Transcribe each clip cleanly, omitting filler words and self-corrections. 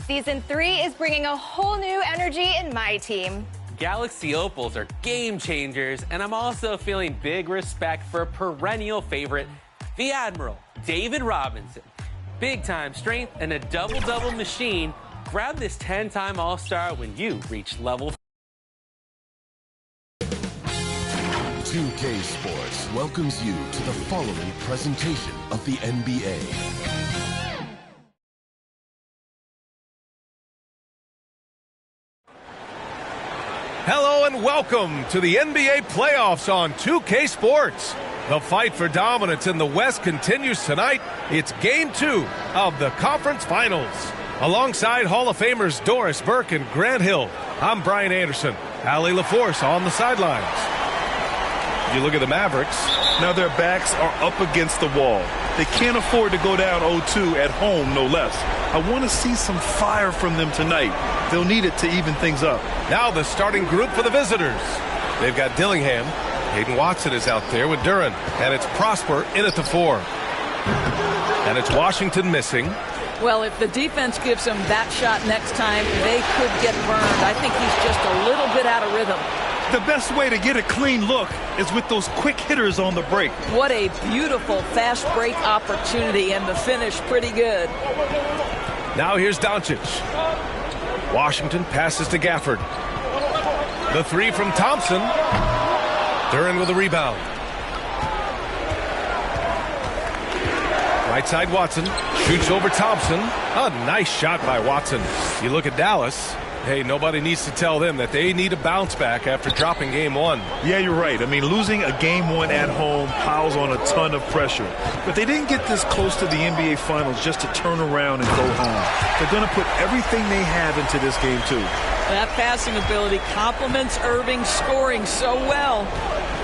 Season 3 is bringing a whole new energy in my team. Galaxy Opals are game changers, and I'm also feeling big respect for perennial favorite, the Admiral, David Robinson. Big-time strength and a double-double machine. Grab this 10-time All-Star when you reach level 2K Sports welcomes you to the following presentation of the NBA. Hello and welcome to the NBA playoffs on 2K Sports. The fight for dominance in the West continues tonight. It's Game 2 of the Conference Finals. Alongside Hall of Famers Doris Burke and Grant Hill, I'm Brian Anderson. Allie LaForce on the sidelines. You look at the Mavericks. Now their backs are up against the wall. They can't afford to go down 0-2 at home, no less. I want to see some fire from them tonight. They'll need it to even things up. Now the starting group for the visitors. They've got Dillingham. Hayden Watson is out there with Duran. And it's Prosper in at the 4. And it's Washington missing. Well, if the defense gives him that shot next time, they could get burned. I think he's just a little bit out of rhythm. The best way to get a clean look is with those quick hitters on the break. What a beautiful fast break opportunity, and the finish pretty good. Now here's Doncic. Washington passes to Gafford. The 3 from Thompson. Duran with a rebound. Right side Watson. Shoots over Thompson. A nice shot by Watson. You look at Dallas. Hey, nobody needs to tell them that they need a bounce back after dropping Game 1. Yeah, you're right. I mean, losing a Game 1 at home piles on a ton of pressure. But they didn't get this close to the NBA Finals just to turn around and go home. They're going to put everything they have into this game, too. That passing ability complements Irving's scoring so well.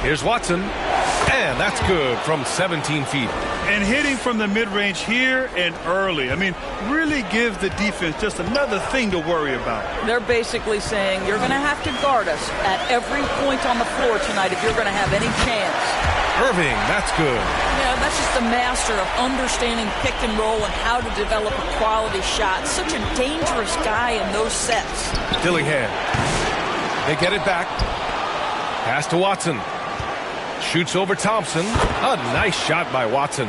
Here's Watson. And that's good from 17 feet. And hitting from the mid-range here and early. I mean, really give the defense just another thing to worry about. They're basically saying you're going to have to guard us at every point on the floor tonight if you're going to have any chance. Irving, that's good. Yeah, that's just the master of understanding pick and roll and how to develop a quality shot. Such a dangerous guy in those sets. Dillingham. They get it back. Pass to Watson. Shoots over Thompson. A nice shot by Watson.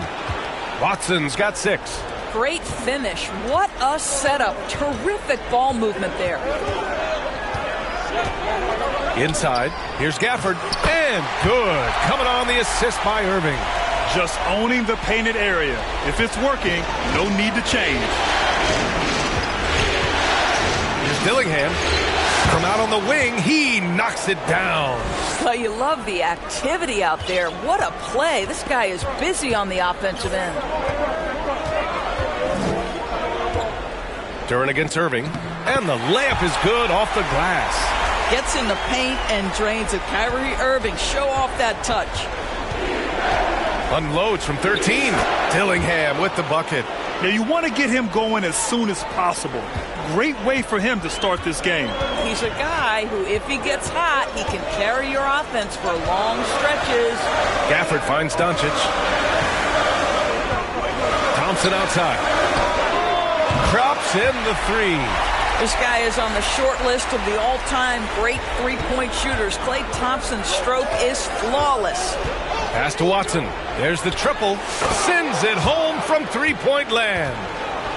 Watson's got 6. Great finish. What a setup. Terrific ball movement there. Inside. Here's Gafford. And good. Coming on the assist by Irving. Just owning the painted area. If it's working, no need to change. Here's Dillingham. From out on the wing, he knocks it down. Well, you love the activity out there. What a play. This guy is busy on the offensive end. Duran against Irving. And the layup is good off the glass. Gets in the paint and drains it. Kyrie Irving, show off that touch. Unloads from 13. Dillingham with the bucket. Yeah, you want to get him going as soon as possible. Great way for him to start this game. He's a guy who, if he gets hot, he can carry your offense for long stretches. Gafford finds Doncic. Thompson outside. Drops in the 3. This guy is on the short list of the all-time great three-point shooters. Klay Thompson's stroke is flawless. Pass to Watson. There's the triple. Sends it home from three-point land.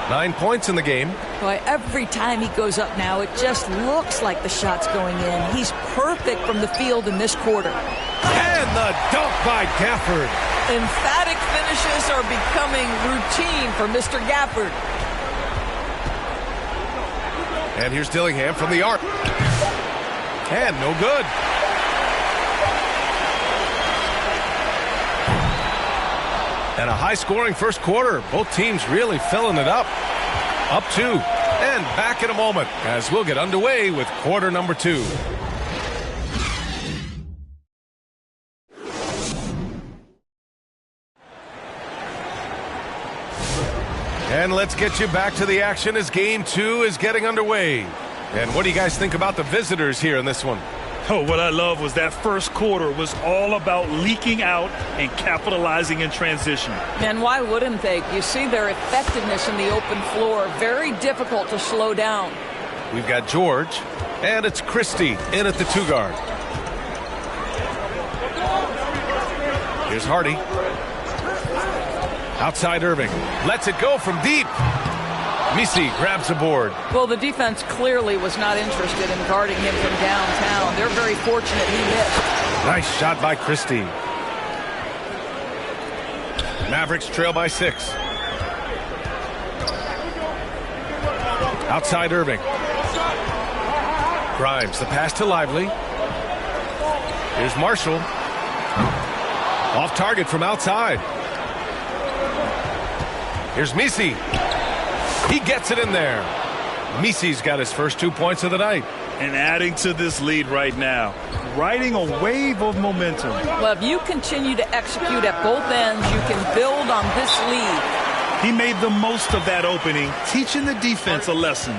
9 points in the game. Boy, every time he goes up now, it just looks like the shot's going in. He's perfect from the field in this quarter. And the dunk by Gafford. Emphatic finishes are becoming routine for Mr. Gafford. And here's Dillingham from the arc. And no good. And a high-scoring first quarter. Both teams really filling it up. Up 2. And back in a moment as we'll get underway with quarter number 2. And let's get you back to the action as Game 2 is getting underway. And what do you guys think about the visitors here in this one? Oh, what I love was that first quarter was all about leaking out and capitalizing in transition. And why wouldn't they? You see their effectiveness in the open floor. Very difficult to slow down. We've got George, and it's Christie in at the 2 guard. Here's Hardy. Outside Irving. Lets it go from deep. Misi grabs the board. Well, the defense clearly was not interested in guarding him from downtown. They're very fortunate he missed. Nice shot by Christie. Mavericks trail by 6. Outside Irving. Grimes, the pass to Lively. Here's Marshall. Off target from outside. Here's Misi. He gets it in there. Misi's got his first 2 points of the night. And adding to this lead right now, riding a wave of momentum. Well, if you continue to execute at both ends, you can build on this lead. He made the most of that opening, teaching the defense a lesson.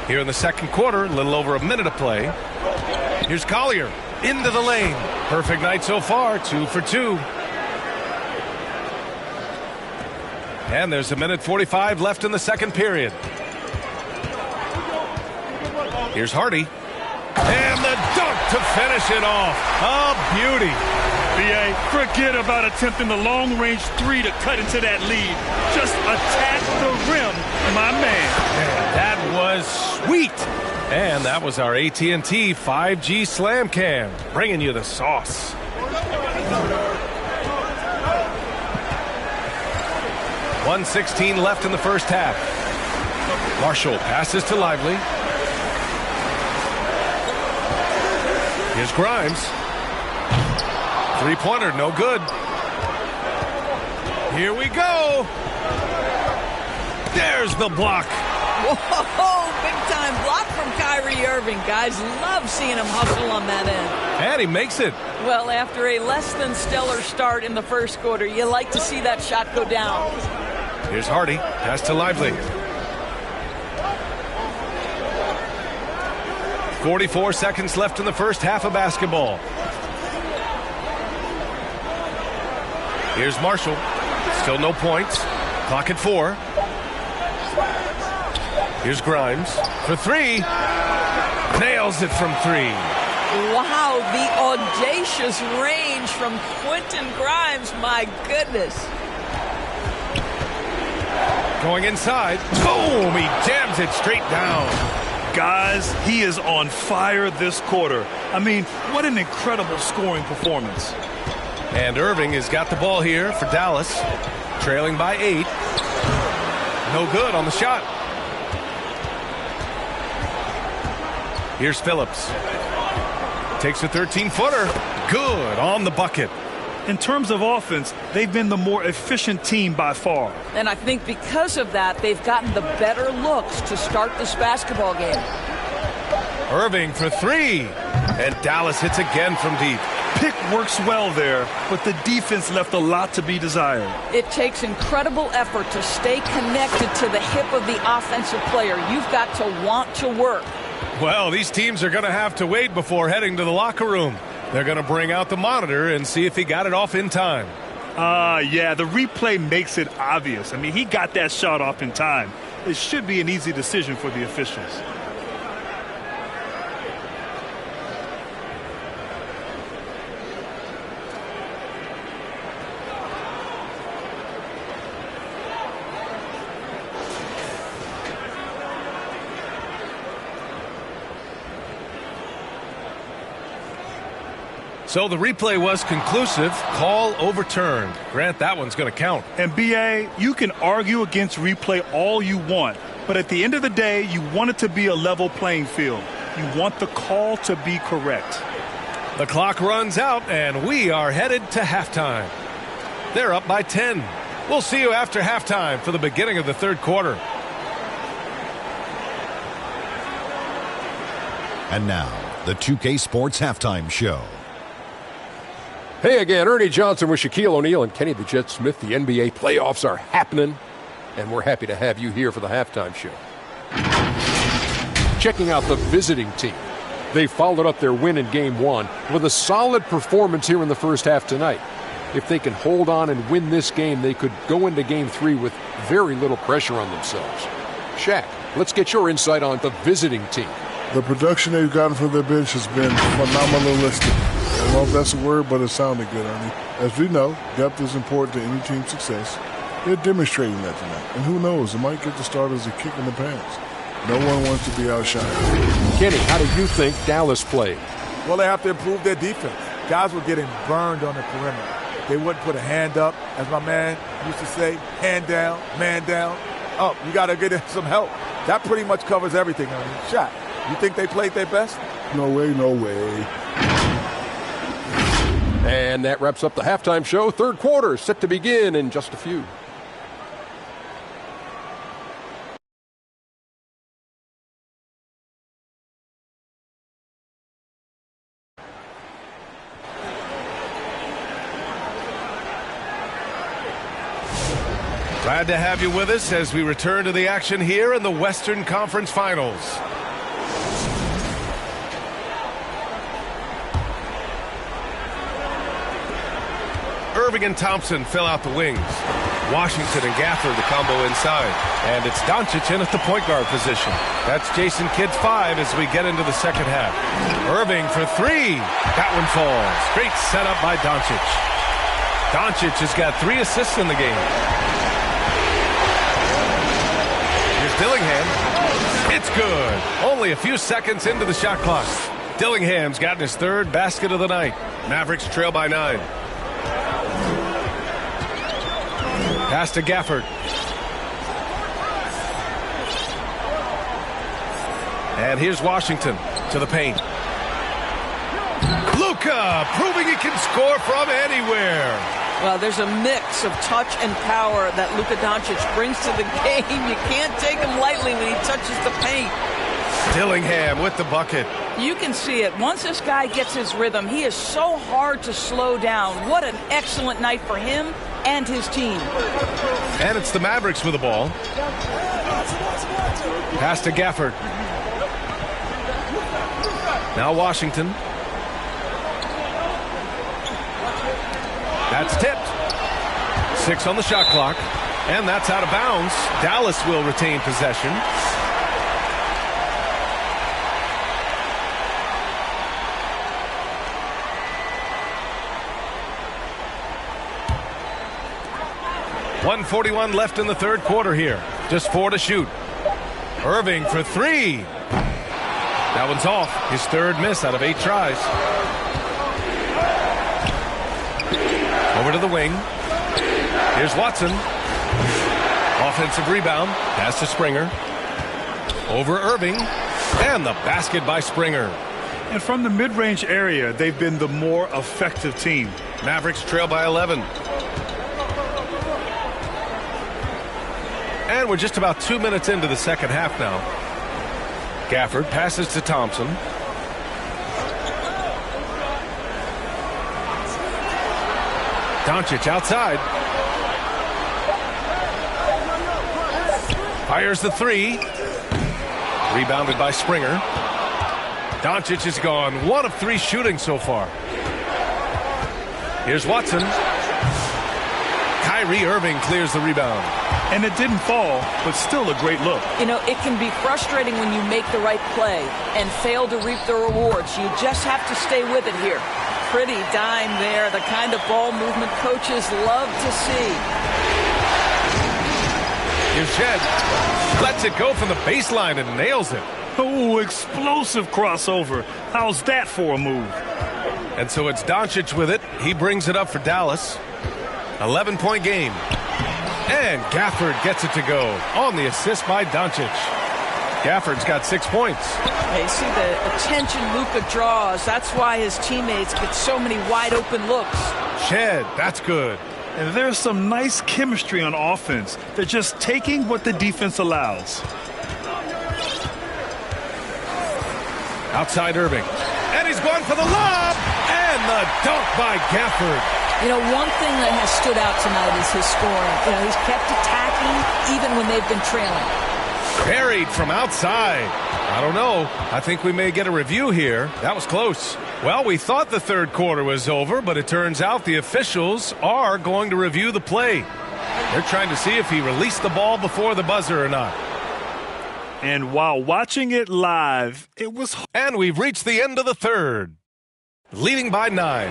Here in the second quarter, a little over a minute of play. Here's Collier into the lane. Perfect night so far, 2 for 2. And there's a minute 45 left in the second period. Here's Hardy. And the dunk to finish it off. A beauty. B.A., forget about attempting the long-range 3 to cut into that lead. Just attack the rim, my man. And that was sweet. And that was our AT&T 5G Slam Cam, bringing you the sauce. .116 left in the first half. Marshall passes to Lively. Here's Grimes. Three-pointer, no good. Here we go. There's the block. Whoa, big-time block from Kyrie Irving. Guys love seeing him hustle on that end. And he makes it. Well, after a less than stellar start in the first quarter, you like to see that shot go down. Here's Hardy. Pass to Lively. 44 seconds left in the first half of basketball. Here's Marshall. Still no points. Clock at 4. Here's Grimes for 3. Nails it from 3. Wow, the audacious range from Quentin Grimes. My goodness. Going inside. Boom! He jams it straight down. Guys, he is on fire this quarter. I mean, what an incredible scoring performance. And Irving has got the ball here for Dallas, trailing by 8. No good on the shot. Here's Phillips. Takes a 13-footer. Good on the bucket. In terms of offense, they've been the more efficient team by far. And I think because of that, they've gotten the better looks to start this basketball game. Irving for 3. And Dallas hits again from deep. Pick works well there, but the defense left a lot to be desired. It takes incredible effort to stay connected to the hip of the offensive player. You've got to want to work. Well, these teams are going to have to wait before heading to the locker room. They're going to bring out the monitor and see if he got it off in time. Yeah, the replay makes it obvious. I mean, he got that shot off in time. It should be an easy decision for the officials. So the replay was conclusive. Call overturned. Grant, that one's going to count. And B.A., you can argue against replay all you want, but at the end of the day, you want it to be a level playing field. You want the call to be correct. The clock runs out, and we are headed to halftime. They're up by 10. We'll see you after halftime for the beginning of the third quarter. And now, the 2K Sports Halftime Show. Hey again, Ernie Johnson with Shaquille O'Neal and Kenny the Jet Smith. The NBA playoffs are happening, and we're happy to have you here for the halftime show. Checking out the visiting team. They followed up their win in Game 1 with a solid performance here in the first half tonight. If they can hold on and win this game, they could go into Game 3 with very little pressure on themselves. Shaq, let's get your insight on the visiting team. The production they've gotten from their bench has been phenomenalistic. I don't know if that's a word, but it sounded good, Ernie. As we know, depth is important to any team's success. They're demonstrating that tonight. And who knows, it might get the starters a kick in the pants. No one wants to be outshined. Kenny, how do you think Dallas played? Well, they have to improve their defense. Guys were getting burned on the perimeter. They wouldn't put a hand up, as my man used to say, hand down, man down. Up, you got to get some help. That pretty much covers everything, Ernie. Shaq, you think they played their best? No way, no way. And that wraps up the halftime show. Third quarter set to begin in just a few. Glad to have you with us as we return to the action here in the Western Conference Finals. Irving and Thompson fill out the wings. Washington and Gafford the combo inside. And it's Doncic in at the point guard position. That's Jason Kidd's 5 as we get into the second half. Irving for 3. That one falls. Great setup by Doncic. Doncic has got 3 assists in the game. Here's Dillingham. It's good. Only a few seconds into the shot clock. Dillingham's gotten his 3rd basket of the night. Mavericks trail by 9. Pass to Gafford. And here's Washington to the paint. Luka proving he can score from anywhere. Well, there's a mix of touch and power that Luka Doncic brings to the game. You can't take him lightly when he touches the paint. Dillingham with the bucket. You can see it. Once this guy gets his rhythm, he is so hard to slow down. What an excellent night for him and his team. And it's the Mavericks with the ball. Pass to Gafford. Now Washington. That's tipped. 6 on the shot clock. And that's out of bounds. Dallas will retain possession. .141 left in the third quarter here. Just 4 to shoot. Irving for 3. That one's off. His 3rd miss out of 8 tries. Over to the wing. Here's Watson. Offensive rebound. Pass to Springer. Over Irving. And the basket by Springer. And from the mid-range area, they've been the more effective team. Mavericks trail by 11. And we're just about 2 minutes into the second half now. Gafford passes to Thompson. Doncic outside. Fires the 3. Rebounded by Springer. Doncic has gone 1 of 3 shooting so far. Here's Watson. Kyrie Irving clears the rebound. And it didn't fall, but still a great look. You know, it can be frustrating when you make the right play and fail to reap the rewards. You just have to stay with it here. Pretty dime there, the kind of ball movement coaches love to see. Here's Shed. Lets it go from the baseline and nails it. Oh, explosive crossover. How's that for a move? And so it's Doncic with it. He brings it up for Dallas. 11-point game. And Gafford gets it to go on the assist by Doncic. Gafford's got 6 points. Hey, see the attention Luka draws. That's why his teammates get so many wide open looks. Shed, that's good. And there's some nice chemistry on offense. They're just taking what the defense allows. Outside Irving. And he's going for the lob. And the dunk by Gafford. You know, one thing that has stood out tonight is his scoring. You know, he's kept attacking even when they've been trailing. Buried from outside. I don't know. I think we may get a review here. That was close. Well, we thought the third quarter was over, but it turns out the officials are going to review the play. They're trying to see if he released the ball before the buzzer or not. And while watching it live, it was... And we've reached the end of the third. Leading by 9.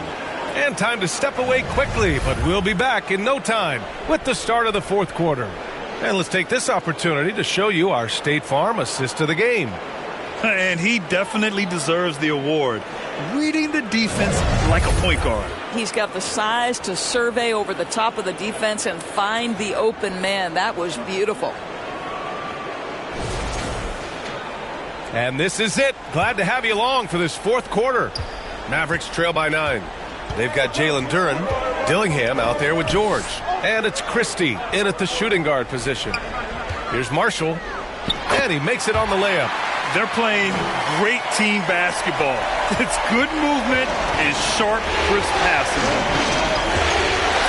And time to step away quickly, but we'll be back in no time with the start of the fourth quarter. And let's take this opportunity to show you our State Farm assist of the game. And he definitely deserves the award. Reading the defense like a point guard. He's got the size to survey over the top of the defense and find the open man. That was beautiful. And this is it. Glad to have you along for this fourth quarter. Mavericks trail by 9. They've got Jalen Duren, Dillingham out there with George. And it's Christie in at the shooting guard position. Here's Marshall. And he makes it on the layup. They're playing great team basketball. It's good movement and sharp, crisp passing.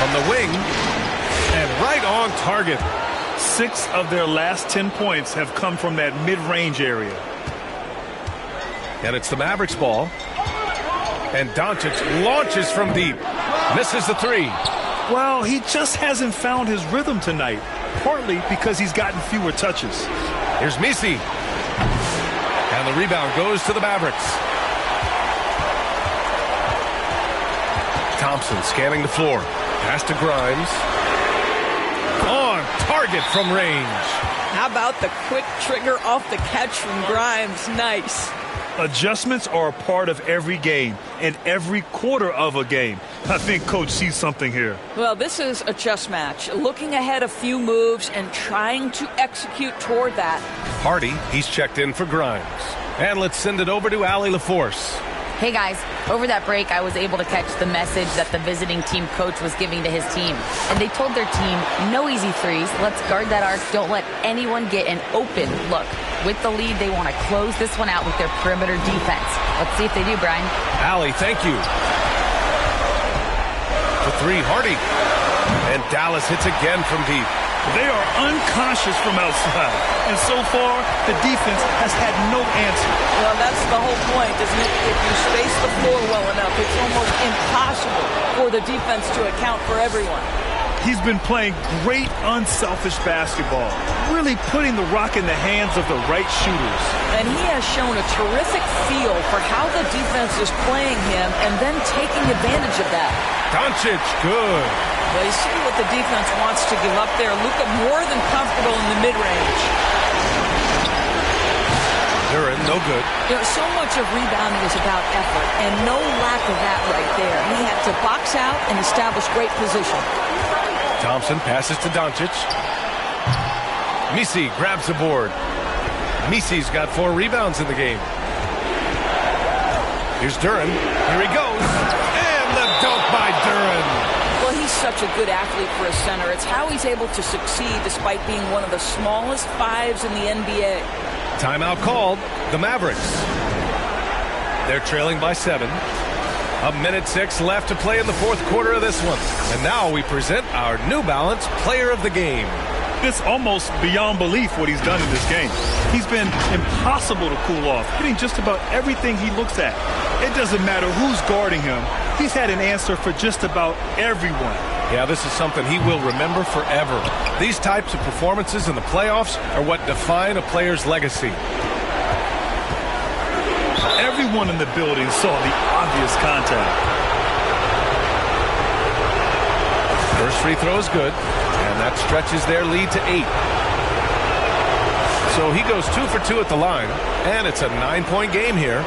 From the wing and right on target. 6 of their last 10 points have come from that mid-range area. And it's the Mavericks ball. And Doncic launches from deep. Misses the 3. Well, he just hasn't found his rhythm tonight, partly because he's gotten fewer touches. Here's Messi. And the rebound goes to the Mavericks. Thompson scanning the floor. Pass to Grimes. On target from range. How about the quick trigger off the catch from Grimes? Nice. Adjustments are a part of every game and every quarter of a game. I think Coach sees something here. Well, this is a chess match. Looking ahead a few moves and trying to execute toward that. Hardy, he's checked in for Grimes. And let's send it over to Allie LaForce. Hey guys, over that break I was able to catch the message that the visiting team coach was giving to his team. And they told their team, no easy threes, let's guard that arc, don't let anyone get an open look. With the lead, they want to close this one out with their perimeter defense. Let's see if they do, Brian. Allie, thank you. The 3, Hardy. And Dallas hits again from deep. They are unconscious from outside. And so far, the defense has had no answer. Well, that's the whole point, isn't it? If you space the floor well enough, it's almost impossible for the defense to account for everyone. He's been playing great, unselfish basketball, really putting the rock in the hands of the right shooters. And he has shown a terrific feel for how the defense is playing him and then taking advantage of that. Doncic, good. Well, you see what the defense wants to give up there. Luka more than comfortable in the mid-range. Duren, no good. You know, so much of rebounding is about effort, and no lack of that right there. He had to box out and establish great position. Thompson passes to Doncic. Messi grabs the board. Messi's got 4 rebounds in the game. Here's Duren. Here he goes. And the dunk by Duren. Well, he's such a good athlete for a center. It's how he's able to succeed despite being one of the smallest 5s in the NBA. Timeout called. The Mavericks. They're trailing by 7. 1:06 left to play in the fourth quarter of this one. And now we present our New Balance Player of the Game. It's almost beyond belief what he's done in this game. He's been impossible to cool off, hitting just about everything he looks at. It doesn't matter who's guarding him. He's had an answer for just about everyone. Yeah, this is something he will remember forever. These types of performances in the playoffs are what define a player's legacy. Everyone in the building saw the obvious contact. First free throw is good, and that stretches their lead to 8. So he goes 2 for 2 at the line, and it's a 9-point game here.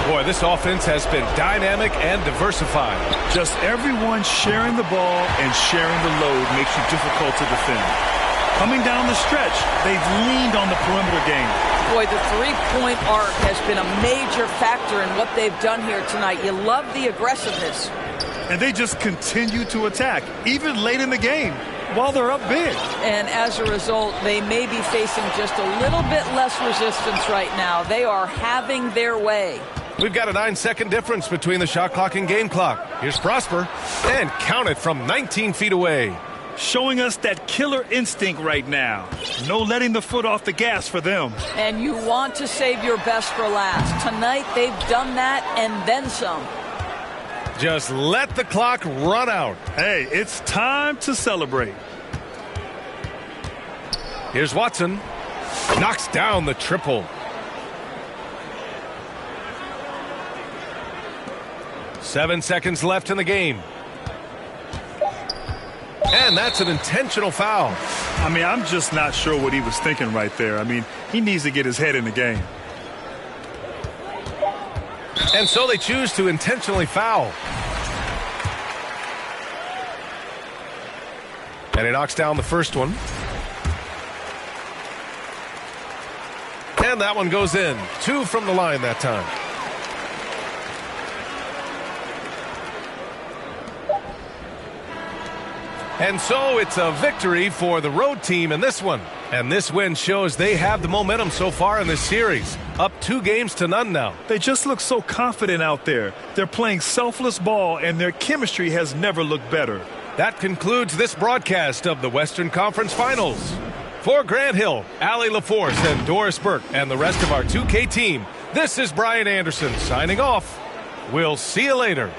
Boy, this offense has been dynamic and diversified. Just everyone sharing the ball and sharing the load makes you difficult to defend. Coming down the stretch, they've leaned on the perimeter game. Boy, the three-point arc has been a major factor in what they've done here tonight. You love the aggressiveness. And they just continue to attack, even late in the game, while they're up big. And as a result, they may be facing just a little bit less resistance right now. They are having their way. We've got a 9-second difference between the shot clock and game clock. Here's Prosper, and count it from 19 feet away. Showing us that killer instinct right now. No letting the foot off the gas for them. And you want to save your best for last. Tonight, they've done that and then some. Just let the clock run out. Hey, it's time to celebrate. Here's Watson. Knocks down the triple. 7 seconds left in the game. And that's an intentional foul. I mean, I'm just not sure what he was thinking right there. I mean, he needs to get his head in the game. And so they choose to intentionally foul. And he knocks down the first one. And that one goes in. 2 from the line that time. And so it's a victory for the road team in this one. And this win shows they have the momentum so far in this series. Up 2-0 now. They just look so confident out there. They're playing selfless ball, and their chemistry has never looked better. That concludes this broadcast of the Western Conference Finals. For Grant Hill, Allie LaForce, and Doris Burke, and the rest of our 2K team, this is Brian Anderson signing off. We'll see you later.